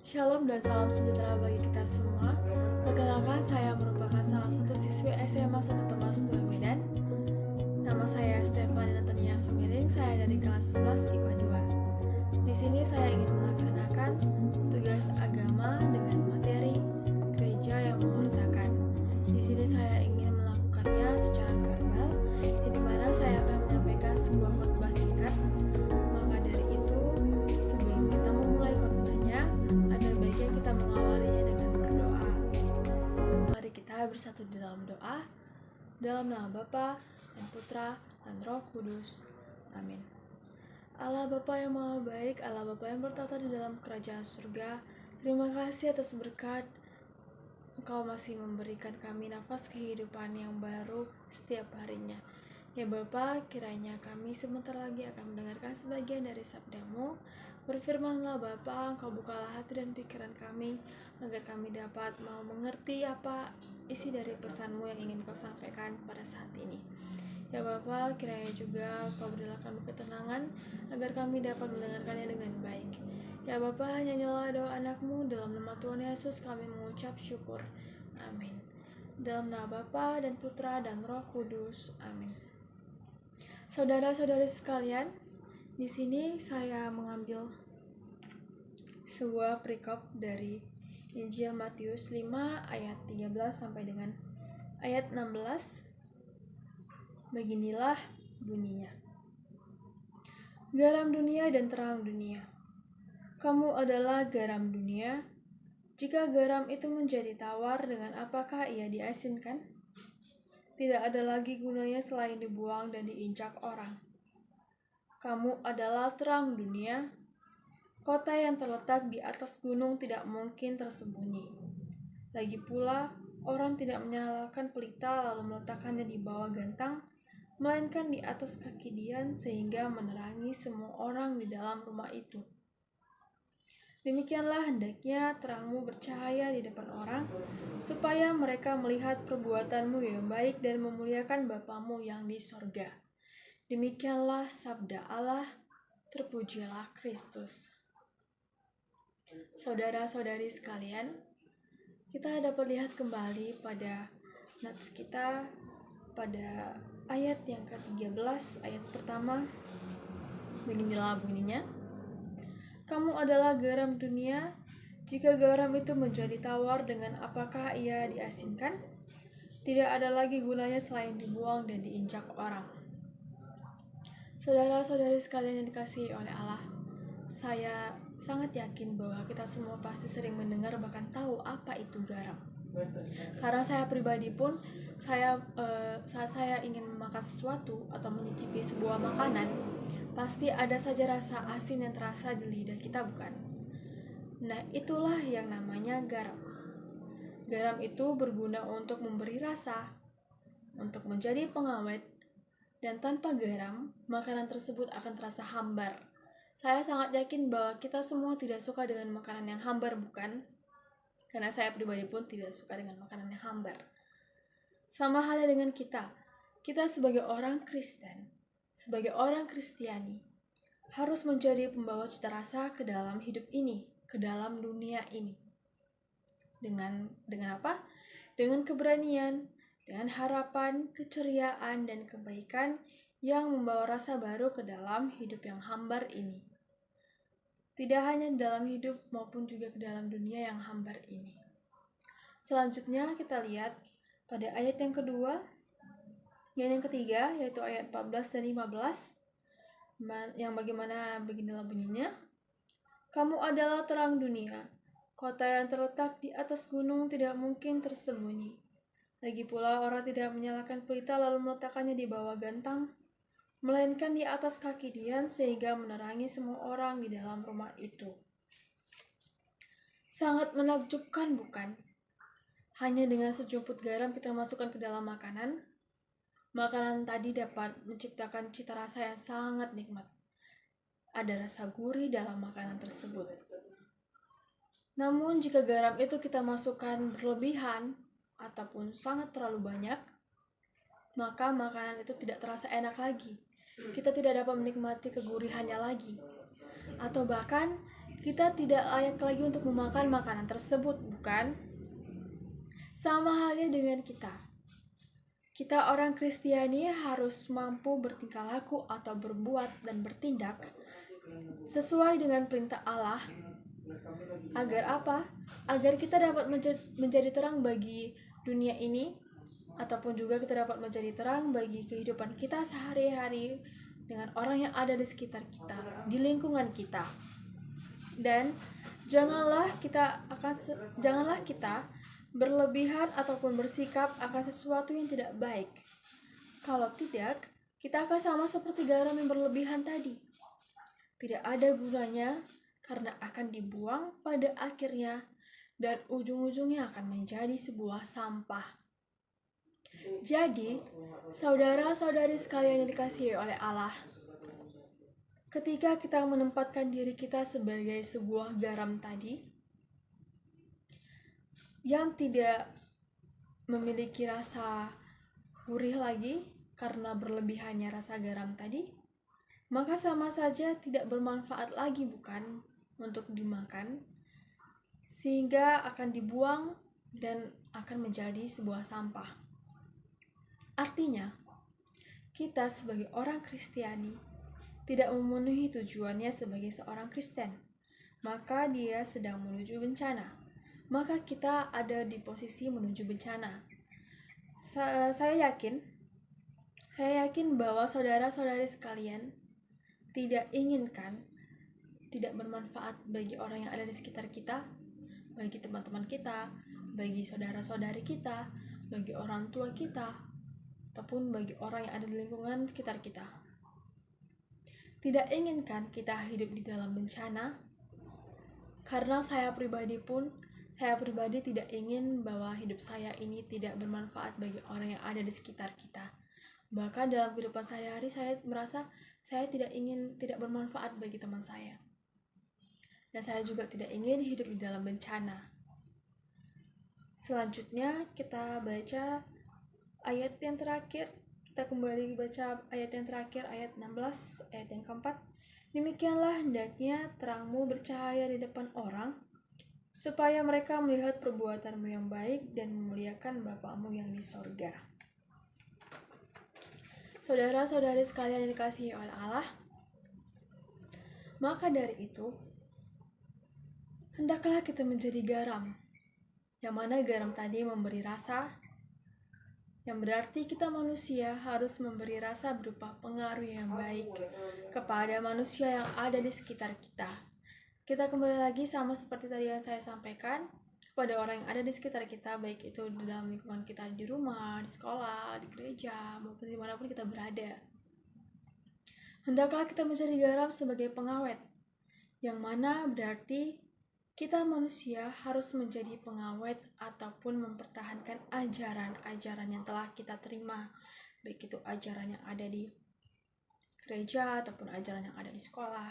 Shalom dan salam sejahtera bagi kita semua. Perkenalkan, saya merupakan salah satu siswi SMA 1 Thomas 2 Medan. Nama saya Stefani Natania Sumiring, saya dari kelas 11 IPA 2. Di sini saya ingin melaksanakan tugas agama dengan materi gereja yang menghartakan. Di sini saya ingin melakukannya secara verbal, di mana saya akan menyampaikan sebuah khotbah singkat. Maka dari itu, sebelum kita memulai khotbahnya, ada baiknya kita mengawalinya dengan berdoa. Mari kita bersatu di dalam doa. Dalam nama Bapa dan Putra dan Roh Kudus. Amin. Allah Bapa yang Maha Baik, Allah Bapa yang bertata di dalam kerajaan surga, terima kasih atas berkat Engkau masih memberikan kami nafas kehidupan yang baru setiap harinya. Ya Bapa, kiranya kami sebentar lagi akan mendengarkan sebagian dari sabda-Mu. Berfirmanlah Bapa, Engkau bukalah hati dan pikiran kami, agar kami dapat mau mengerti apa isi dari pesan-Mu yang ingin Kau sampaikan pada saat ini. Ya Bapa, kiranya juga Kau berilah kami ketenangan, agar kami dapat mendengarkannya dengan baik. Ya Bapa, nyanyilah doa anak-Mu, dalam nama Tuhan Yesus kami mengucap syukur. Amin. Dalam nama Bapa dan Putra dan Roh Kudus. Amin. Saudara-saudari sekalian, di sini saya mengambil sebuah perikop dari Injil Matius 5 ayat 13 sampai dengan ayat 16. Beginilah bunyinya. Garam dunia dan terang dunia. Kamu adalah garam dunia. Jika garam itu menjadi tawar, dengan apakah ia diasinkan? Tidak ada lagi gunanya selain dibuang dan diinjak orang. Kamu adalah terang dunia. Kota yang terletak di atas gunung tidak mungkin tersembunyi. Lagi pula, orang tidak menyalakan pelita lalu meletakkannya di bawah gantang, melainkan di atas kaki dian sehingga menerangi semua orang di dalam rumah itu. Demikianlah hendaknya terangmu bercahaya di depan orang, supaya mereka melihat perbuatanmu yang baik dan memuliakan Bapamu yang di sorga. Demikianlah sabda Allah, terpujilah Kristus. Saudara-saudari sekalian, kita dapat lihat kembali pada nats kita pada ayat yang ke-13, ayat pertama. Beginilah bunyinya. Kamu adalah garam dunia. Jika garam itu menjadi tawar, dengan apakah ia diasinkan? Tidak ada lagi gunanya selain dibuang dan diinjak orang. Saudara-saudari sekalian yang dikasihi oleh Allah, saya sangat yakin bahwa kita semua pasti sering mendengar bahkan tahu apa itu garam. Karena saya pribadi pun, saat saya ingin makan sesuatu atau menyicipi sebuah makanan, pasti ada saja rasa asin yang terasa di lidah kita, bukan? Nah, itulah yang namanya garam. Garam itu berguna untuk memberi rasa, untuk menjadi pengawet, dan tanpa garam, makanan tersebut akan terasa hambar. Saya sangat yakin bahwa kita semua tidak suka dengan makanan yang hambar, bukan? Karena saya pribadi pun tidak suka dengan makanan yang hambar. Sama halnya dengan kita sebagai orang Kristen, sebagai orang Kristiani, harus menjadi pembawa cita rasa ke dalam hidup ini, ke dalam dunia ini. Dengan apa? Dengan keberanian, dengan harapan, keceriaan, dan kebaikan yang membawa rasa baru ke dalam hidup yang hambar ini. Tidak hanya dalam hidup maupun juga ke dalam dunia yang hambar ini. Selanjutnya kita lihat pada ayat yang kedua, yang ketiga, yaitu ayat 14 dan 15, yang bagaimana beginilah bunyinya. Kamu adalah terang dunia. Kota yang terletak di atas gunung tidak mungkin tersembunyi. Lagi pula orang tidak menyalakan pelita lalu meletakkannya di bawah gantang, melainkan di atas kaki dian sehingga menerangi semua orang di dalam rumah itu. Sangat menakjubkan, bukan? Hanya dengan sejumput garam kita masukkan ke dalam makanan tadi dapat menciptakan cita rasa yang sangat nikmat. Ada rasa gurih dalam makanan tersebut. Namun jika garam itu kita masukkan berlebihan ataupun sangat terlalu banyak, maka makanan itu tidak terasa enak lagi. Kita tidak dapat menikmati kegurihannya lagi. Atau bahkan kita tidak layak lagi untuk memakan makanan tersebut, bukan? Sama halnya dengan kita. Kita orang Kristiani harus mampu bertingkah laku atau berbuat dan bertindak sesuai dengan perintah Allah. Agar apa? Agar kita dapat menjadi terang bagi dunia ini, ataupun juga kita dapat menjadi terang bagi kehidupan kita sehari-hari dengan orang yang ada di sekitar kita, di lingkungan kita. Dan janganlah kita berlebihan ataupun bersikap akan sesuatu yang tidak baik. Kalau tidak, kita akan sama seperti garam yang berlebihan tadi. Tidak ada gunanya karena akan dibuang pada akhirnya dan ujung-ujungnya akan menjadi sebuah sampah. Jadi, saudara-saudari sekalian yang dikasihi oleh Allah, ketika kita menempatkan diri kita sebagai sebuah garam tadi, yang tidak memiliki rasa gurih lagi karena berlebihannya rasa garam tadi, maka sama saja tidak bermanfaat lagi, bukan, untuk dimakan, sehingga akan dibuang dan akan menjadi sebuah sampah. Artinya, kita sebagai orang Kristiani tidak memenuhi tujuannya sebagai seorang Kristen, maka dia sedang menuju bencana. Maka kita ada di posisi menuju bencana. Saya yakin bahwa saudara-saudari sekalian tidak bermanfaat bagi orang yang ada di sekitar kita, bagi teman-teman kita, bagi saudara-saudari kita, bagi orang tua kita, ataupun bagi orang yang ada di lingkungan sekitar kita. Tidak inginkan kita hidup di dalam bencana, karena saya pribadi tidak ingin bahwa hidup saya ini tidak bermanfaat bagi orang yang ada di sekitar kita. Bahkan dalam kehidupan sehari-hari saya merasa saya tidak bermanfaat bagi teman saya. Dan saya juga tidak ingin hidup di dalam bencana. Selanjutnya kita baca ayat yang terakhir. Kita kembali baca ayat yang terakhir, ayat 16, ayat yang keempat. Demikianlah hendaknya terangmu bercahaya di depan orang, supaya mereka melihat perbuatanmu yang baik dan memuliakan Bapamu yang di sorga. Saudara-saudari sekalian yang dikasihi oleh Allah, maka dari itu, hendaklah kita menjadi garam, yang mana garam tadi memberi rasa, yang berarti kita manusia harus memberi rasa berupa pengaruh yang baik kepada manusia yang ada di sekitar kita. Kita kembali lagi sama seperti tadi yang saya sampaikan, kepada orang yang ada di sekitar kita, baik itu di dalam lingkungan kita, di rumah, di sekolah, di gereja, maupun dimanapun kita berada. Hendaklah kita menjadi garam sebagai pengawet, yang mana berarti kita manusia harus menjadi pengawet ataupun mempertahankan ajaran-ajaran yang telah kita terima, baik itu ajaran yang ada di gereja ataupun ajaran yang ada di sekolah,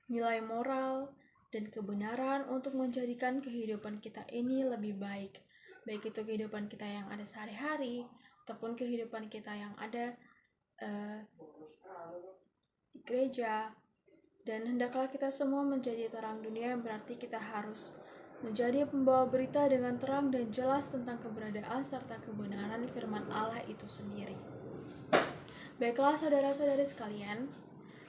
nilai moral dan kebenaran untuk menjadikan kehidupan kita ini lebih baik, baik itu kehidupan kita yang ada sehari-hari ataupun kehidupan kita yang ada di gereja. Dan hendaklah kita semua menjadi terang dunia, yang berarti kita harus menjadi pembawa berita dengan terang dan jelas tentang keberadaan serta kebenaran firman Allah itu sendiri. Baiklah saudara-saudari sekalian,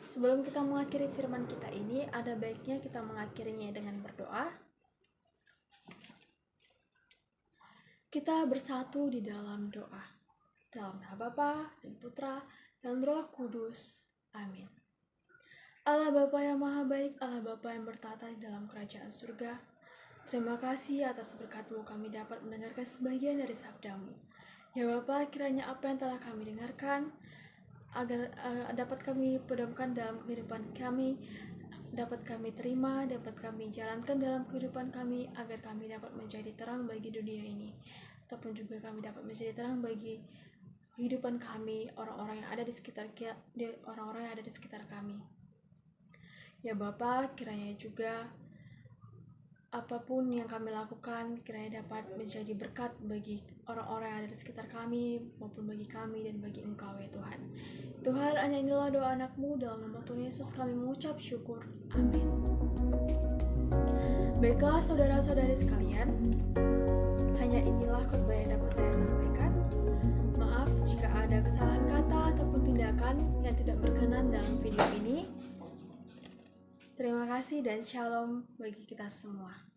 sebelum kita mengakhiri firman kita ini, ada baiknya kita mengakhirinya dengan berdoa. Kita bersatu di dalam doa. Dalam nama Bapa dan Putra dan Roh Kudus. Amin. Allah Bapa yang Maha Baik, Allah Bapa yang bertata di dalam kerajaan surga, terima kasih atas berkat-Mu kami dapat mendengarkan sebagian dari sabda-Mu. Ya Bapa, kiranya apa yang telah kami dengarkan agar dapat kami pedomkan dalam kehidupan kami, dapat kami terima, dapat kami jalankan dalam kehidupan kami, agar kami dapat menjadi terang bagi dunia ini, ataupun juga kami dapat menjadi terang bagi kehidupan kami, orang-orang yang ada di sekitar kami. Ya Bapa, kiranya juga apapun yang kami lakukan, kiranya dapat menjadi berkat bagi orang-orang yang ada di sekitar kami, maupun bagi kami dan bagi Engkau ya Tuhan. Tuhan, hanya inilah doa anak-Mu, dalam nama Tuhan Yesus kami mengucap syukur. Amin. Baiklah saudara-saudari sekalian, hanya inilah khotbah yang dapat saya sampaikan. Maaf jika ada kesalahan kata ataupun tindakan yang tidak berkenan dalam video ini. Terima kasih dan shalom bagi kita semua.